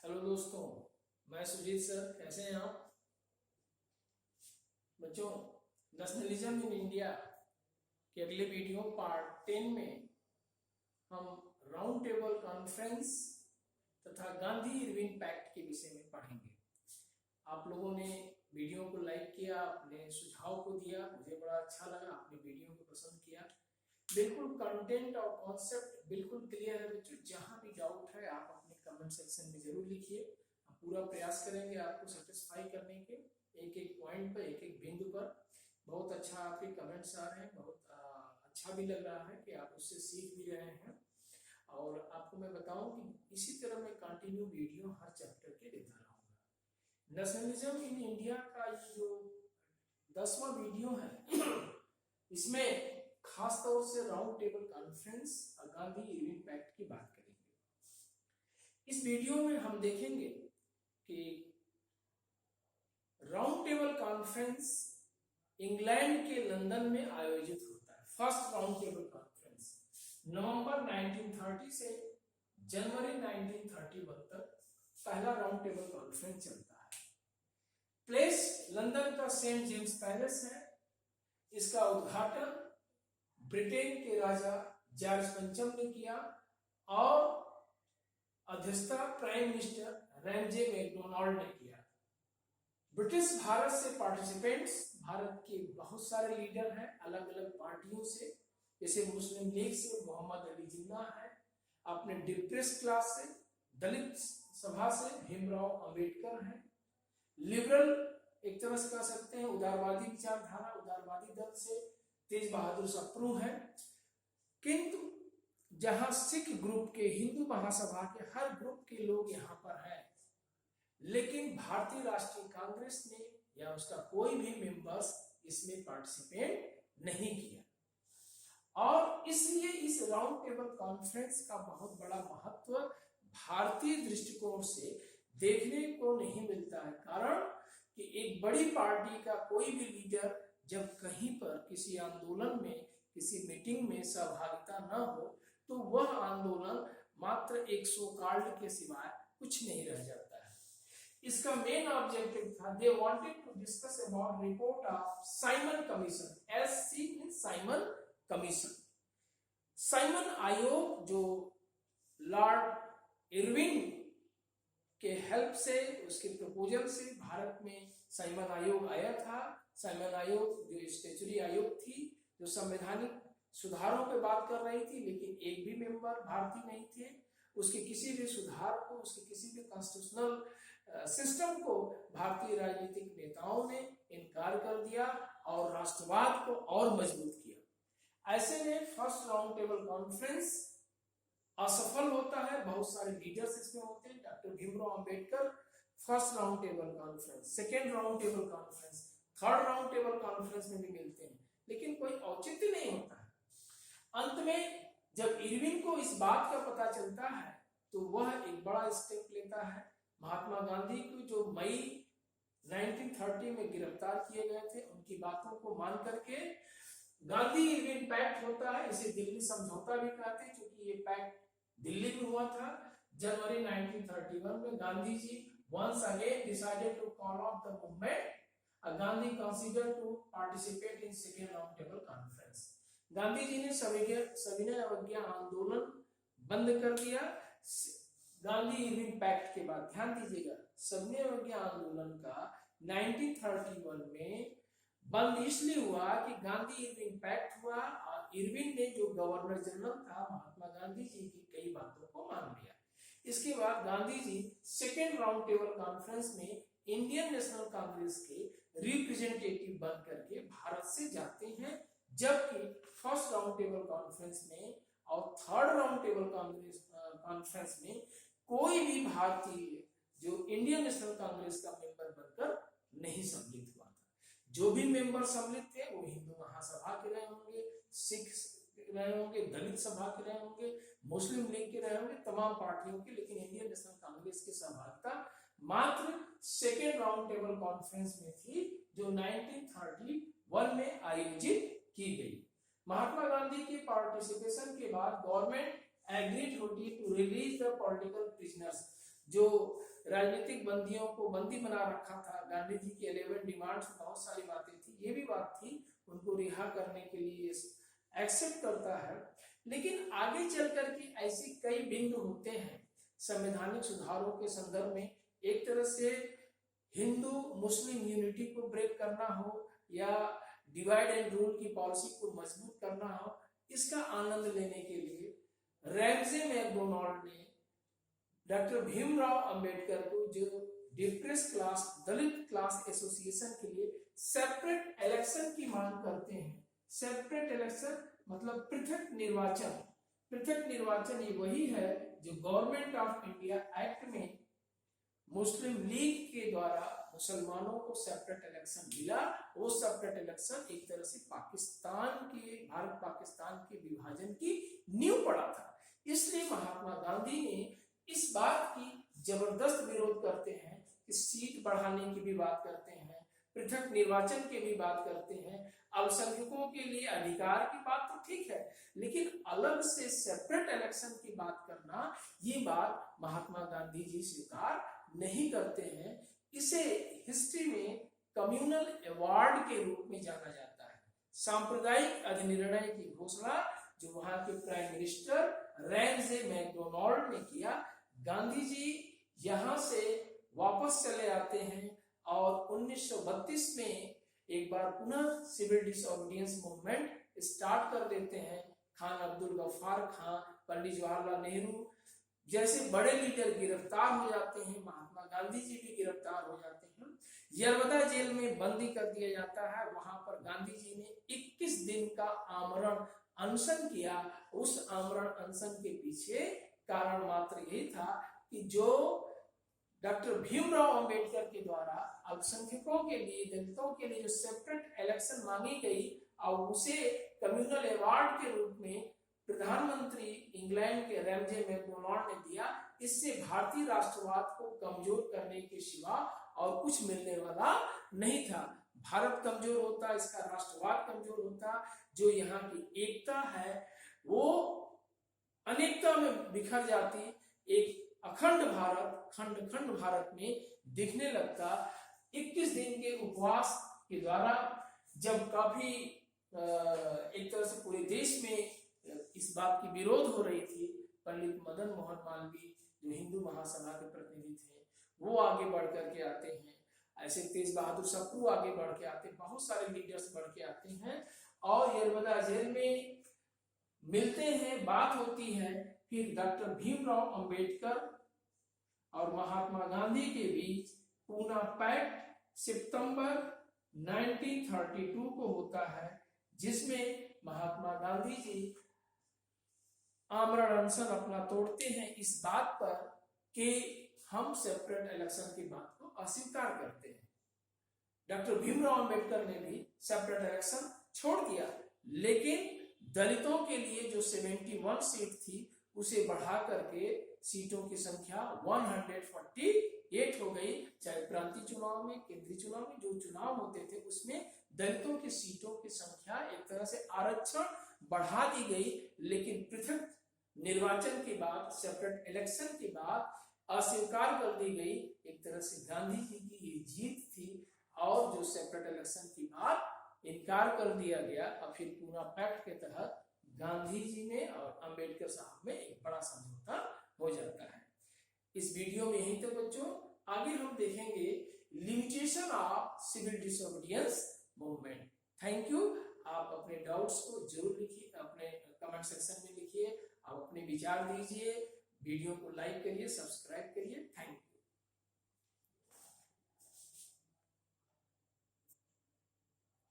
Hello दोस्तों, मैं Sujit sir. कैसे हैं आप बच्चों? नेशनलिज्म इन इंडिया के अगले वीडियो पार्ट 10 में हम राउंड टेबल कॉन्फ्रेंस तथा गांधी इरविन पैक्ट के विषय में पढ़ेंगे। आप लोगों ने वीडियो को लाइक किया, अपने सुझाव को दिया, मुझे बड़ा अच्छा लगा, आपने वीडियो को पसंद किया। बिल्कुल कंटेंट और कॉन्सेप्ट बिल्कुल क्लियर है बच्चों। जहां भी डाउट है आप अपने कमेंट सेक्शन में जरूर लिखिए। हम पूरा प्रयास करेंगे आपको सेटिस्फाई करने के, एक एक पॉइंट पर, एक एक बिंदु पर। बहुत अच्छा आपके कमेंट्स आ रहे हैं, बहुत अच्छा भी लग रहा है कि आप उससे सीख भी रहे हैं। और आपको मैं बताऊं कि इसी तरह मैं कंटिन्यू वीडियो हर चैप्टर के देता रहूंगा। नेशनलिज्म इन इंडिया का ये जो 10वां वीडियो है इसमें खास तौर से राउंड टेबल कॉन्फ्रेंस और गांधी इरविन पैक्ट की बात करेंगे। इस वीडियो में हम देखेंगे कि राउंड टेबल कॉन्फ्रेंस इंग्लैंड के लंदन में आयोजित होता है। फर्स्ट राउंड टेबल कॉन्फ्रेंस नवंबर 1930 से जनवरी 1931 तक पहला राउंड टेबल कॉन्फ्रेंस चलता है। प्लेस लंदन का सेंट जेम्स पैलेस है। इसका उद्घाटन ब्रिटेन के राजा जॉर्ज पंचम ने किया और अध्यक्षता प्राइम मिनिस्टर रैमजे मैकडोनाल्ड ने किया। ब्रिटिश भारत से पार्टिसिपेंट्स, भारत के बहुत सारे लीडर हैं अलग अलग पार्टियों से, जैसे मुस्लिम लीग से मोहम्मद अली जिन्ना है, अपने डिप्रेस क्लास से दलित सभा से भीमराव अंबेडकर हैं, लिबरल एक तरह से कह सकते हैं उदारवादी विचारधारा उदारवादी दल से तेज बहादुर सप्रू है। किंतु जहां सिख ग्रुप के, हिंदू महासभा के हर ग्रुप के लोग यहां पर हैं, लेकिन भारतीय राष्ट्रीय कांग्रेस ने या उसका कोई भी मेंबर्स इसमें पार्टिसिपेट नहीं किया। और इसलिए इस राउंड टेबल कॉन्फ्रेंस का बहुत बड़ा महत्व भारतीय दृष्टिकोण से देखने को नहीं मिलता है। कारण कि एक बड़ी पार्टी का कोई भी लीडर जब कहीं पर किसी आंदोलन में, किसी मीटिंग में सहभागिता न हो तो वह आंदोलन मात्र एक सो कॉल्ड के सिवाय कुछ नहीं रह जाता है। इसका मेन ऑब्जेक्टिव था, they wanted to discuss about report of Simon Commission, SC in Simon Commission. Simon आयोग जो लॉर्ड इरविन के हेल्प से, उसके प्रपोजल से भारत में साइमन आयोग आया था। साइमन आयोग जो स्टैच्यूटरी आयोग थी, जो संवैधानिक सुधारों पे बात कर रही थी, लेकिन एक भी मेंबर भारतीय नहीं थे। उसके किसी भी सुधार को, उसके किसी भी कॉन्स्टिट्यूशनल सिस्टम को भारतीय राजनीतिक नेताओं ने इनकार कर दिया और राष्ट्रवाद को और मजबूत किया। ऐसे में फर्स्ट राउंड टेबल कॉन्फ्रेंस असफल होता है। बहुत सारे लीडर्स इसमें होते हैं, doctor Bhimrao Ambedkar first round table conference, second round table conference, third round table conference में भी मिलते हैं, लेकिन कोई औचित्य नहीं होता है। अंत में जब इरविन को इस बात का पता चलता है तो वह एक बड़ा स्टेप लेता है। महात्मा गांधी को जो मई 1930 में गिरफ्तार किए गए थे, उनकी बातों को मान करके गांधी इरविन पैक्ट होता है। इसे दिल्ली समझौता भी कहते हैं, क्योंकि ये पैक्ट दिल्ली में हुआ था। जनवरी 1931 में Gandhi ji once again decided to call off the movement. Gandhi considered to participate in second round table conference. Gandhi ji ने सविनय अवज्ञा आंदोलन बंद कर दिया। गांधी इरविन पैक्ट के बाद ध्यान दीजिएगा, सविनय अवज्ञा आंदोलन का 1931 में बंद इसलिए हुआ कि गांधी इरविन पैक्ट हुआ और इरविन ने जो गवर्नर जनरल था महात्मा गांधी जी की कई बातों को मान लिया। इसके बाद Gandhi ji second round table conference में इंडियन नेशनल कांग्रेस के रिप्रेजेंटेटिव बन करके भारत से जाते हैं, जबकि फर्स्ट राउंड टेबल कॉन्फ्रेंस में और थर्ड राउंड टेबल कॉन्फ्रेंस में कोई भी भारतीय जो इंडियन नेशनल कांग्रेस का मेंबर बनकर नहीं सम्मिलित हुआ था। जो भी मेंबर सम्मिलित थे वो हिंदू महासभा के रहे होंगे, सिख रहे होंगे, दलित सभा के रहे होंगे, मुस्लिम लीग के रहे होंगे, तमाम पार्टियों के, लेकिन इंडियन नेशनल कांग्रेस की सहभागिता मात्र सेकेंड राउंड टेबल कॉन्फ्रेंस में थी, जो 1931 में आयोजित की गई। महात्मा गांधी की पार्टिसिपेशन के बाद government agreed to release the political prisoners. जो राजनीतिक बंदियों को बंदी बना रखा था, गांधी जी की 11 डिमांड्स बहुत सारी बातें थी, ये भी बात थी, उनको रिहा करने के लिए एक्सेप्ट करता है। लेकिन आगे चलकर के ऐसी कई बिंदु होते हैं संवैधानिक सुधारों के संदर्भ में, एक तरह से हिंदू मुस्लिम यूनिटी को ब्रेक करना हो या डिवाइड एंड रूल की पॉलिसी को मजबूत करना हो, इसका आनंद लेने के लिए रैमजे मैकडोनाल्ड ने डॉक्टर भीमराव अंबेडकर को, जो डिप्रेस क्लास दलित क्लास एसोसिएशन के लिए सेपरेट इलेक्शन की मांग करते हैं। सेपरेट इलेक्शन मतलब पृथक निर्वाचन। पृथक निर्वाचन ये वही है जो गवर्नमेंट ऑफ इंडिया एक्ट में मुस्लिम लीग के द्वारा मुसलमानों को सेपरेट इलेक्शन मिला। वो सेपरेट इलेक्शन एक तरह से पाकिस्तान के, भारत पाकिस्तान के विभाजन की नींव पड़ा था। इसलिए महात्मा गांधी ने इस बात की जबरदस्त विरोध करते हैं कि सीट बढ़ाने की भी बात करते हैं, पृथक निर्वाचन की भी बात करते हैं, अल्पसंख्यकों के लिए अधिकार की बात तो ठीक है, लेकिन अलग से सेपरेट इलेक्शन की बात करना, ये बात महात्मा गांधी जी स्वीकार नहीं करते हैं। इसे हिस्ट्री में कम्युनल अवार्ड के रूप में जाना जाता है। सांप्रदायिक अधिनिर्णय की घोषणा जो वहां के प्राइम मिनिस्टर रैमजे मैकडोनाल्ड ने किया, गांधी जी यहां से वापस चले आते हैं और 1932 में एक बार पुनः सिविल डिसोबीडियंस मूवमेंट स्टार्ट कर देते हैं। खान अब्दुल गफ्फार खां, पंडित जवाहरलाल नेहरू जैसे बड़े लीडर गिरफ्तार हो जाते हैं, महात्मा गांधी जी भी गिरफ्तार हो जाते हैं, यरवदा जेल में बंदी कर दिया जाता है। वहां पर गांधी जी ने 21 दिन का आमरण अनशन किया। उस आमरण अनशन के पीछे कारण मात्र यही था कि जो डॉक्टर भीमराव अंबेडकर के द्वारा अल्पसंख्यकों के लिए, दलितों के लिए जो सेपरेट इलेक्शन मांगी गई और उसे कम्युनल अवार्ड के रूप में प्रधानमंत्री इंग्लैंड के रैमजे मैकडोनाल्ड ने दिया, इससे भारतीय राष्ट्रवाद को कमजोर करने के सिवा और कुछ मिलने वाला नहीं था। भारत कमजोर होता, इसका राष्ट्रवाद कमजोर होता, जो यहाँ की एकता है वो अनेकता में बिखर जाती, एक अखंड भारत खंड खंड भारत में दिखने लगता। 21 दिन के उपवास के द्वारा जब काफी एक तरह से पूरे देश में इस बात की विरोध हो रही थी, पंडित मदन मोहन मालवीय जो हिंदू महासभा के प्रतिनिधि थे, वो आगे बढ़ करके आते हैं, ऐसे तेज बहादुर सप्रू आगे बढ़ के आते हैं, बहुत सारे लीडर्स बढ़ के आते हैं और यरवदा जेल में मिलते हैं, बात होती है। फिर डॉक्टर भीमराव अंबेडकर और महात्मा गांधी के बीच पूना पैक्ट सितंबर 1932 को होता है, जिसमें महात्मा गांधी जी आमरण अनशन अपना तोड़ते हैं इस बात पर कि हम सेपरेट इलेक्शन की बात को अस्वीकार करते हैं। डॉक्टर भीमराव अंबेडकर ने भी सेपरेट इलेक्शन छोड़ दिया, लेकिन दलितों के लिए जो 71 सीट थी उसे बढ़ा करके सीटों की संख्या 148 हो गई। चाहे प्रांतीय चुनाव में, केंद्रीय चुनाव में जो चुनाव होते थे उसमें दलितों की सीटों की संख्या एक तरह से आरक्षण बढ़ा दी गई, लेकिन पृथक निर्वाचन की बात, सेपरेट इलेक्शन की बात अस्वीकार कर दी गई। एक तरह से गांधी जी की ये जीत थी और जो सेपरेट इलेक्शन की बात इनकार कर दिया गया। और फिर पूना पैक्ट के तहत गांधी जी में और अंबेडकर साहब में एक बड़ा समझौता हो जाता है। इस वीडियो में यहीं तक बच्चों, आगे हम देखेंगे limitation of civil disobedience movement. Thank you. आप अपने डाउट्स को जरूर लिखिए, अपने कमेंट सेक्शन में लिखिए, आप अपने विचार दीजिए, वीडियो को लाइक करिए, सब्सक्राइब करिए।